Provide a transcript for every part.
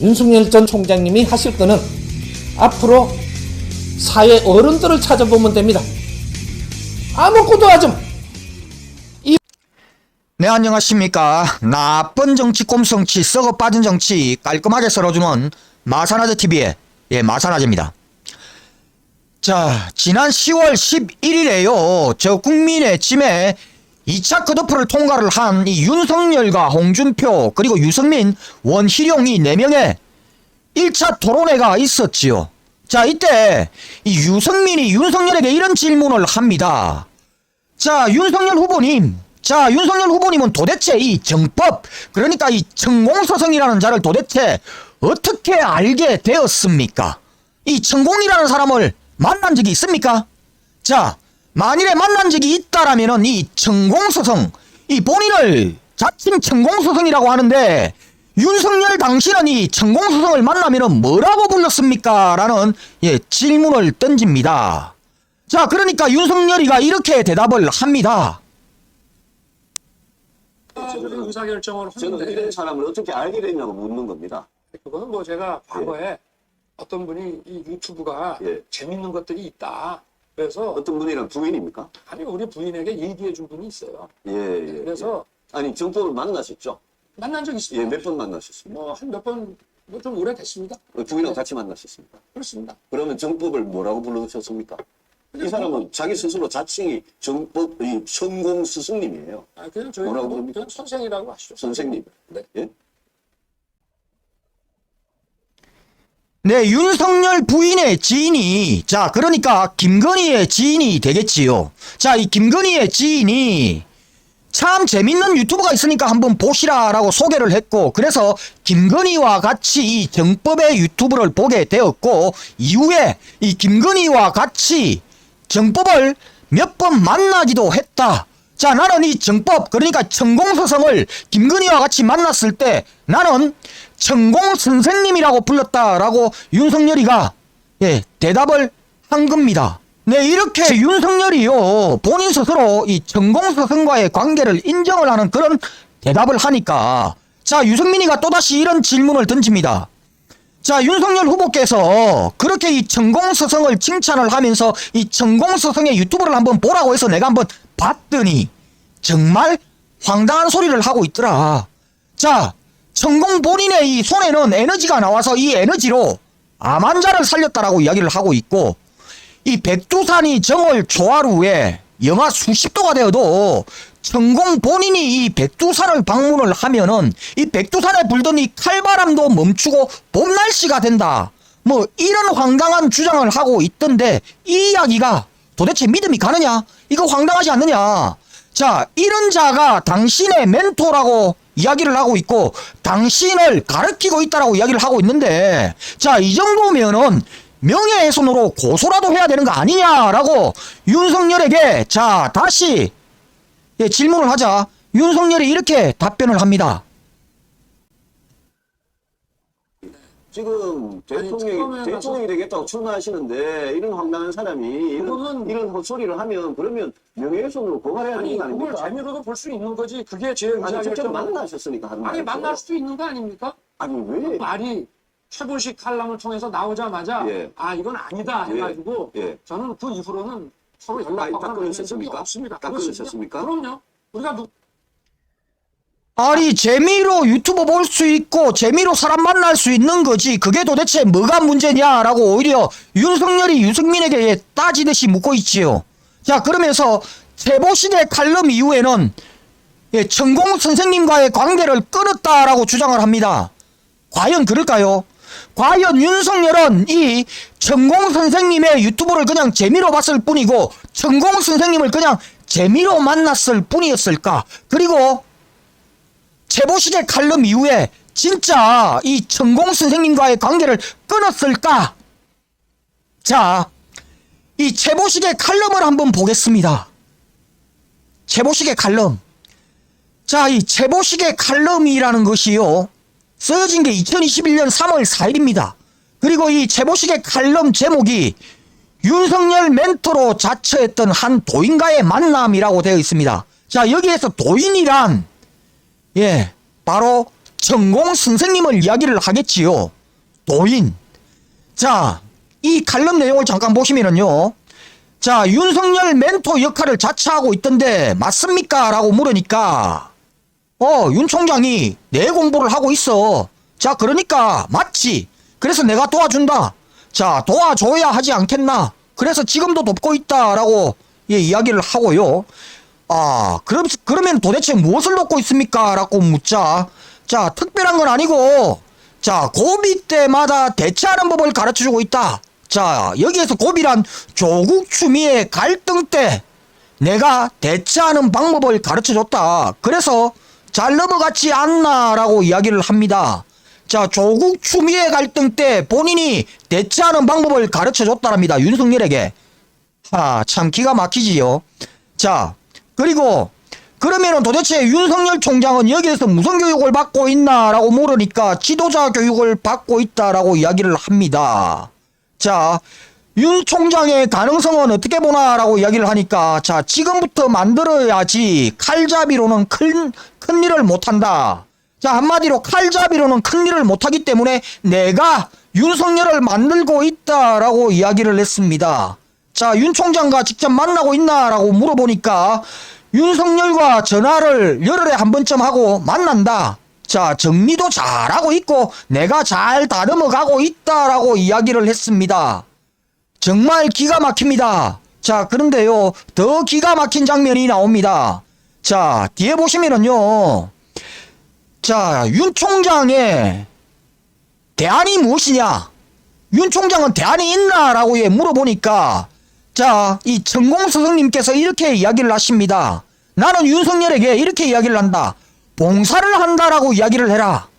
윤석열 전 총장님이 하실 거는 앞으로 사회 어른들을 찾아보면 됩니다. 아무것도 하지 마. 네, 안녕하십니까. 나쁜 정치 꼼성치 썩어 빠진 정치 깔끔하게 썰어주는 마사나즈TV의 마사나즈입니다. 자, 지난 10월 11일에요. 저 국민의힘에 2차 컷오프를 통과를 한 이 윤석열과 홍준표 그리고 유승민, 원희룡이 4명의 1차 토론회가 있었지요. 자, 이때 이 유승민이 윤석열에게 이런 질문을 합니다. 자, 윤석열 후보님은 도대체 이 정법, 그러니까 이 천공서성이라는 자를 도대체 어떻게 알게 되었습니까? 이 천공이라는 사람을 만난 적이 있습니까? 자, 만일에 만난 적이 있다라면은 이 천공서성, 이 본인을 자칭 천공서성이라고 하는데 윤석열 당신은 이 천공서성을 만나면은 뭐라고 불렀습니까? 라는 질문을 던집니다. 자, 그러니까 윤석열이가 이렇게 대답을 합니다. 의사결정을 저는 하는데 이런 사람을 어떻게 알게 됐냐고 묻는 겁니다. 그거는 뭐 제가 과거에 어떤 분이 이 유튜브가 예. 재밌는 것들이 있다. 그래서 어떤 분이랑 부인입니까? 아니 우리 부인에게 얘기해 준 분이 있어요. 예, 예. 그래서 아니 정법을 만나셨죠? 만난 적이 있습니다. 예, 몇 번 만나셨습니까? 뭐 한 몇 번 뭐 좀 오래됐습니다. 부인하고 같이 만나셨습니까? 그렇습니다. 그러면 정법을 뭐라고 부르셨습니까? 이 사람은 자기 스스로 자칭이 정법, 이 천공 스승님이에요. 아 그냥 저희 뭐라고 뭐 부릅니까? 그냥 선생이라고 하시죠. 선생님. 네. 예? 네, 윤석열 부인의 지인이, 자, 그러니까 김건희의 지인이 되겠지요. 자, 이 김건희의 지인이 참 재밌는 유튜브가 있으니까 한번 보시라라고 소개를 했고, 그래서 김건희와 같이 이 정법의 유튜브를 보게 되었고, 이후에 이 김건희와 같이 정법을 몇 번 만나기도 했다. 자, 나는 이 정법, 그러니까 천공서성을 김건희와 같이 만났을 때 나는 천공선생님이라고 불렀다라고 윤석열이가 대답을 한 겁니다. 네, 이렇게 윤석열이요 본인 스스로 이 천공서성과의 관계를 인정을 하는 그런 대답을 하니까, 자, 유승민이가 또다시 이런 질문을 던집니다. 자, 윤석열 후보께서 그렇게 이 천공서성을 칭찬을 하면서 이 천공서성의 유튜브를 한번 보라고 해서 내가 한번 봤더니 정말 황당한 소리를 하고 있더라. 자, 천공 본인의 이 손에는 에너지가 나와서 이 에너지로 암 환자를 살렸다라고 이야기를 하고 있고, 이 백두산이 정월 초하루에 영하 수십 도가 되어도 천공 본인이 이 백두산을 방문을 하면은 이 백두산에 불던 이 칼바람도 멈추고 봄 날씨가 된다. 뭐 이런 황당한 주장을 하고 있던데 이 이야기가 도대체 믿음이 가느냐? 이거 황당하지 않느냐? 자, 이런 자가 당신의 멘토라고 이야기를 하고 있고 당신을 가르치고 있다라고 이야기를 하고 있는데, 자, 이 정도면은 명예훼손으로 고소라도 해야 되는 거 아니냐라고 윤석열에게 자 다시 질문을 하자 윤석열이 이렇게 답변을 합니다. 지금 대통령이 되겠다고 출마하시는데 이런 황당한 사람이 이런 헛소리를 하면 그러면 명예훼손으로 고발해야 되는 아니 거 그걸 아닙니까? 재미로도 볼 수 있는 거지. 그게 제 아니 직접 의사결정. 만나셨으니까 하는 아니 말이죠. 만날 수도 있는 거 아닙니까? 아니 왜? 말이 최보식 칼럼을 통해서 나오자마자 예. 아 이건 아니다 해가지고 예. 저는 그 이후로는 서로 딱 연락하거나 그런 적이 끊으셨습니까? 없습니다. 딱 끊으셨습니까? 그럼요. 우리가 아니 재미로 유튜브 볼 수 있고 재미로 사람 만날 수 있는 거지 그게 도대체 뭐가 문제냐라고 오히려 윤석열이 유승민에게 따지듯이 묻고 있지요. 자, 그러면서 최보식의 칼럼 이후에는 천공 선생님과의 관계를 끊었다라고 주장을 합니다. 과연 그럴까요? 과연 윤석열은 이 천공 선생님의 유튜브를 그냥 재미로 봤을 뿐이고 천공 선생님을 그냥 재미로 만났을 뿐이었을까? 그리고 최보식의 칼럼 이후에 진짜 이 천공 선생님과의 관계를 끊었을까? 자, 이 최보식의 칼럼을 한번 보겠습니다. 최보식의 칼럼. 자, 이 최보식의 칼럼이라는 것이요 쓰여진 게 2021년 3월 4일입니다. 그리고 이 최보식의 칼럼 제목이 윤석열 멘토로 자처했던 한 도인과의 만남이라고 되어 있습니다. 자, 여기에서 도인이란 바로 천공 선생님을 이야기를 하겠지요. 도인. 자, 이 칼럼 내용을 잠깐 보시면은요. 자, 윤석열 멘토 역할을 자처하고 있던데 맞습니까? 라고 물으니까 윤 총장이 내 공부를 하고 있어. 자, 그러니까 맞지. 그래서 내가 도와준다. 자, 도와줘야 하지 않겠나. 그래서 지금도 돕고 있다라고 이야기를 하고요. 그러면 도대체 무엇을 돕고 있습니까? 라고 묻자. 자, 특별한 건 아니고, 자, 고비 때마다 대처하는 법을 가르쳐 주고 있다. 자, 여기에서 고비란 조국 추미애 갈등 때 내가 대처하는 방법을 가르쳐 줬다. 그래서 잘 넘어갔지 않나 라고 이야기를 합니다. 자, 조국 추미애 갈등 때 본인이 대처하는 방법을 가르쳐 줬다랍니다. 윤석열에게. 참 기가 막히지요. 자, 그리고 그러면은 도대체 윤석열 총장은 여기에서 무슨 교육을 받고 있나라고 물으니까 지도자 교육을 받고 있다라고 이야기를 합니다. 자, 윤 총장의 가능성은 어떻게 보나라고 이야기를 하니까 자, 지금부터 만들어야지 칼잡이로는 큰 일을 못한다. 자, 한마디로 칼잡이로는 큰 일을 못하기 때문에 내가 윤석열을 만들고 있다라고 이야기를 했습니다. 자, 윤 총장과 직접 만나고 있나라고 물어보니까 윤석열과 전화를 열흘에 한 번쯤 하고 만난다. 자, 정리도 잘하고 있고 내가 잘 다듬어가고 있다라고 이야기를 했습니다. 정말 기가 막힙니다. 자, 그런데요, 더 기가 막힌 장면이 나옵니다. 자, 뒤에 보시면은요, 자, 윤 총장의 대안이 무엇이냐? 윤 총장은 대안이 있나라고 물어보니까 자, 이 천공스승님께서 이렇게 이야기를 하십니다. 나는 윤석열에게 이렇게 이야기를 한다. 봉사를 한다라고 이야기를 해라.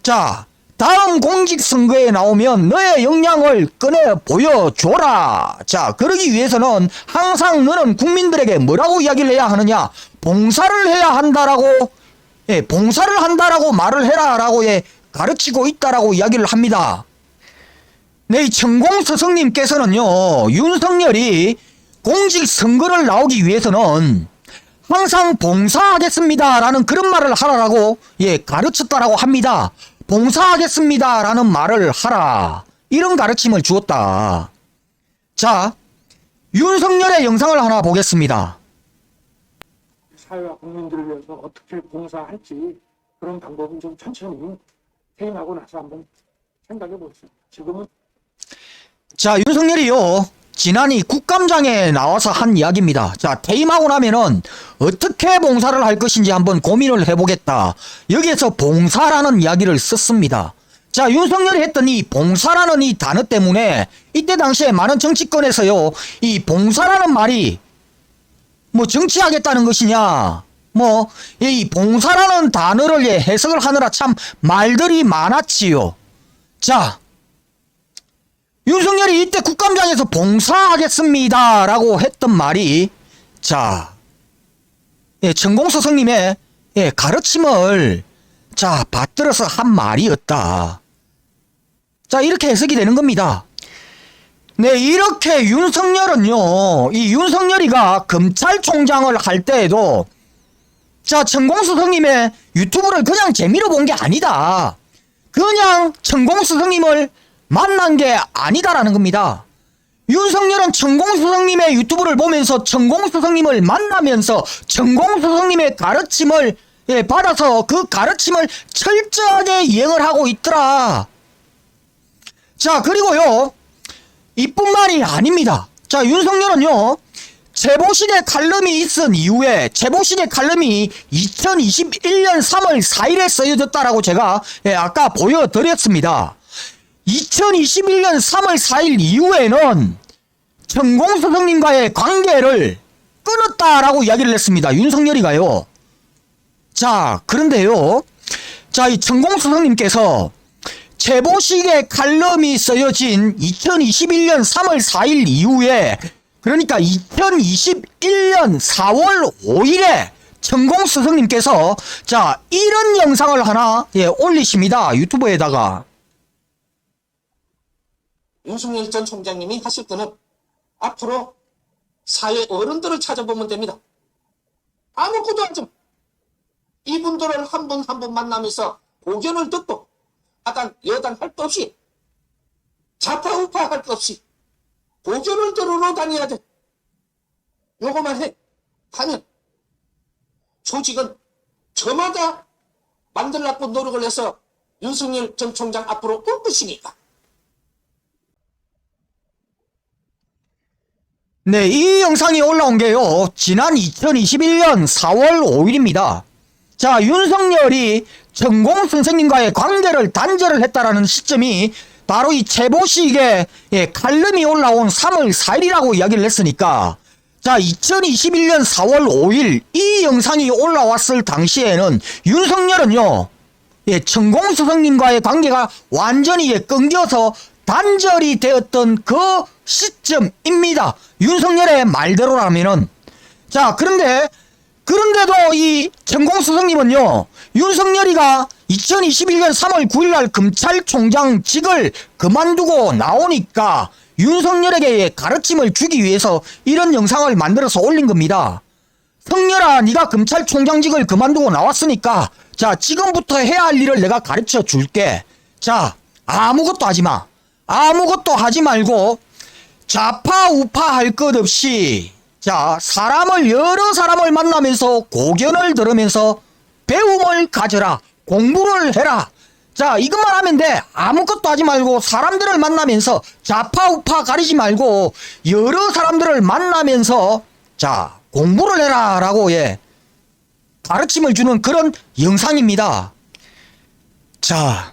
자, 다음 공직선거에 나오면 너의 역량을 꺼내 보여줘라. 자, 그러기 위해서는 항상 너는 국민들에게 뭐라고 이야기를 해야 하느냐? 봉사를 해야 한다라고, 봉사를 한다라고 말을 해라라고 가르치고 있다라고 이야기를 합니다. 네, 이 천공스승님께서는요, 윤석열이 공직선거를 나오기 위해서는 항상 봉사하겠습니다라는 그런 말을 하라라고 가르쳤다라고 합니다. 봉사하겠습니다라는 말을 하라. 이런 가르침을 주었다. 자, 윤석열의 영상을 하나 보겠습니다. 사회와 국민들을 위해서 어떻게 봉사할지 그런 방법은 좀 천천히 퇴임하고 나서 한번 생각해 보겠습니다. 지금은 자, 윤석열이요, 지난 이 국감장에 나와서 한 이야기입니다. 자, 퇴임하고 나면은 어떻게 봉사를 할 것인지 한번 고민을 해보겠다. 여기에서 봉사라는 이야기를 썼습니다. 자, 윤석열이 했던 이 봉사라는 이 단어 때문에 이때 당시에 많은 정치권에서요, 이 봉사라는 말이 뭐 정치하겠다는 것이냐, 뭐 이 봉사라는 단어를 해석을 하느라 참 말들이 많았지요. 자, 윤석열이 이때 국감장에서 봉사하겠습니다 라고 했던 말이 자, 천공스승님의 가르침을 자, 받들어서 한 말이었다. 자, 이렇게 해석이 되는 겁니다. 네, 이렇게 윤석열은요, 이 윤석열이가 검찰총장을 할 때에도 자, 천공스승님의 유튜브를 그냥 재미로 본 게 아니다. 그냥 천공스승님을 만난 게 아니다라는 겁니다. 윤석열은 천공스승님의 유튜브를 보면서 천공스승님을 만나면서 천공스승님의 가르침을 받아서 그 가르침을 철저하게 이행을 하고 있더라. 자, 그리고요, 이뿐만이 아닙니다. 자, 윤석열은요, 제보실의 칼럼이 있은 이후에 제보실의 칼럼이 2021년 3월 4일에 쓰여졌다라고 제가 아까 보여드렸습니다. 2021년 3월 4일 이후에는 천공스승님과의 관계를 끊었다라고 이야기를 했습니다. 윤석열이가요. 자, 그런데요, 자, 이 천공스승님께서 제보식의 칼럼이 쓰여진 2021년 3월 4일 이후에, 그러니까 2021년 4월 5일에 천공스승님께서 자, 이런 영상을 하나 올리십니다. 유튜브에다가. 윤석열 전 총장님이 하실 거는 앞으로 사회 어른들을 찾아보면 됩니다. 아무것도 하지 마. 이분들을 한 분 한 분 만나면서 고견을 듣고 야당 여당 할 것 없이 좌파 우파 할 것 없이 고견을 들으러 다녀야 돼. 요거만 해 하면 조직은 저마다 만들라고 노력을 해서 윤석열 전 총장 앞으로 올 것이니까. 네, 이 영상이 올라온 게요, 지난 2021년 4월 5일입니다. 자, 윤석열이 전공 선생님과의 관계를 단절을 했다라는 시점이 바로 이 최보식에 칼럼이 올라온 3월 4일이라고 이야기를 했으니까, 자, 2021년 4월 5일 이 영상이 올라왔을 당시에는 윤석열은요, 전공 선생님과의 관계가 완전히 끊겨서 단절이 되었던 그 시점입니다. 윤석열의 말대로라면은. 자, 그런데도 이 전공 선생님은요, 윤석열이가 2021년 3월 9일날 검찰총장직을 그만두고 나오니까 윤석열에게 가르침을 주기 위해서 이런 영상을 만들어서 올린 겁니다. 성렬아, 네가 검찰총장직을 그만두고 나왔으니까 자, 지금부터 해야 할 일을 내가 가르쳐 줄게. 자, 아무것도 하지 마. 아무것도 하지 말고 좌파 우파 할 것 없이, 자, 여러 사람을 만나면서 고견을 들으면서 배움을 가져라. 공부를 해라. 자, 이것만 하면 돼. 아무것도 하지 말고 사람들을 만나면서 좌파 우파 가리지 말고 여러 사람들을 만나면서 자, 공부를 해라 라고 가르침을 주는 그런 영상입니다. 자,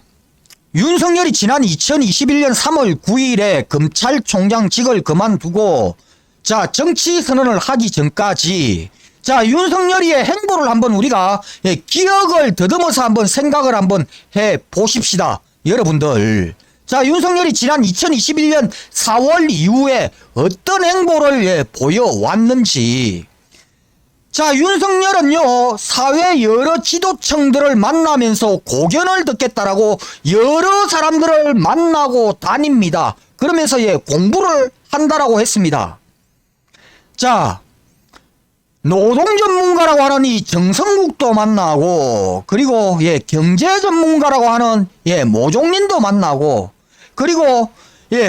윤석열이 지난 2021년 3월 9일에 검찰총장직을 그만두고 자, 정치 선언을 하기 전까지 자, 윤석열이의 행보를 한번 우리가 기억을 더듬어서 한번 생각을 한번 해 보십시다. 여러분들. 자, 윤석열이 지난 2021년 4월 이후에 어떤 행보를 보여왔는지. 자, 윤석열은요, 사회 여러 지도층들을 만나면서 고견을 듣겠다라고 여러 사람들을 만나고 다닙니다. 그러면서 공부를 한다라고 했습니다. 자, 노동 전문가라고 하는 이 정성국도 만나고, 그리고 경제 전문가라고 하는 모종린도 만나고, 그리고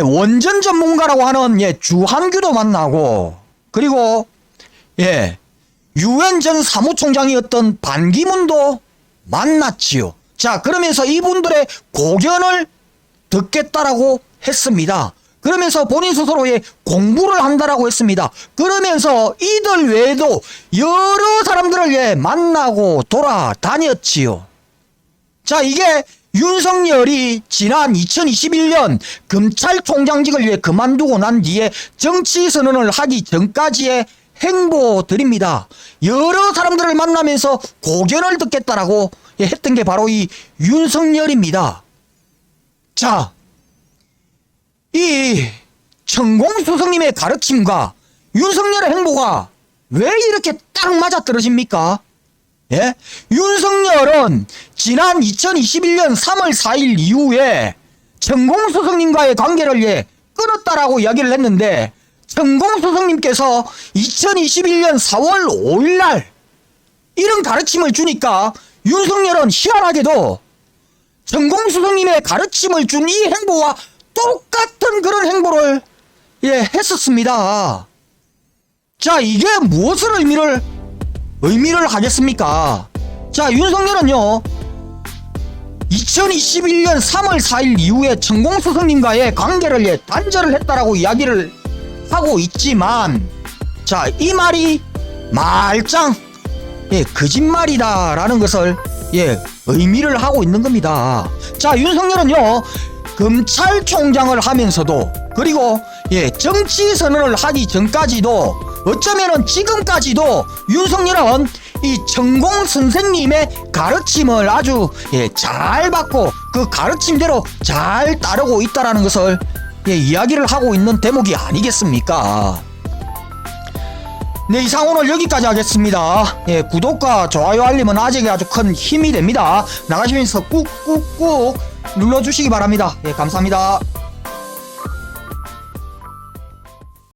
원전 전문가라고 하는 주한규도 만나고, 그리고 유엔 전 사무총장이었던 반기문도 만났지요. 자, 그러면서 이분들의 고견을 듣겠다라고 했습니다. 그러면서 본인 스스로 공부를 한다라고 했습니다. 그러면서 이들 외에도 여러 사람들을 만나고 돌아다녔지요. 자, 이게 윤석열이 지난 2021년 검찰총장직을 그만두고 난 뒤에 정치 선언을 하기 전까지의 행보들입니다. 여러 사람들을 만나면서 고견을 듣겠다라고 했던 게 바로 이 윤석열입니다. 자, 이 천공수석님의 가르침과 윤석열의 행보가 왜 이렇게 딱 맞아떨어집니까? 윤석열은 지난 2021년 3월 4일 이후에 천공수석님과의 관계를 끊었다라고 이야기를 했는데, 천공수석님께서 2021년 4월 5일날 이런 가르침을 주니까 윤석열은 희한하게도 천공수석님의 가르침을 준 이 행보와 똑같은 그런 행보를 했었습니다. 자, 이게 무엇을 의미를 하겠습니까? 자, 윤석열은요, 2021년 3월 4일 이후에 천공수석님과의 관계를 단절을 했다라고 이야기를 하고 있지만, 자, 이 말이 말짱 거짓말이다라는 것을 의미를 하고 있는 겁니다. 자, 윤석열은요, 검찰총장을 하면서도, 그리고 정치 선언을 하기 전까지도, 어쩌면은 지금까지도 윤석열은 이 천공 선생님의 가르침을 아주 잘 받고 그 가르침대로 잘 따르고 있다라는 것을 이야기를 하고 있는 대목이 아니겠습니까? 네, 이상 오늘 여기까지 하겠습니다. 구독과 좋아요 알림은 아직이 아주 큰 힘이 됩니다. 나가시면서 꾹꾹꾹 눌러주시기 바랍니다. 감사합니다.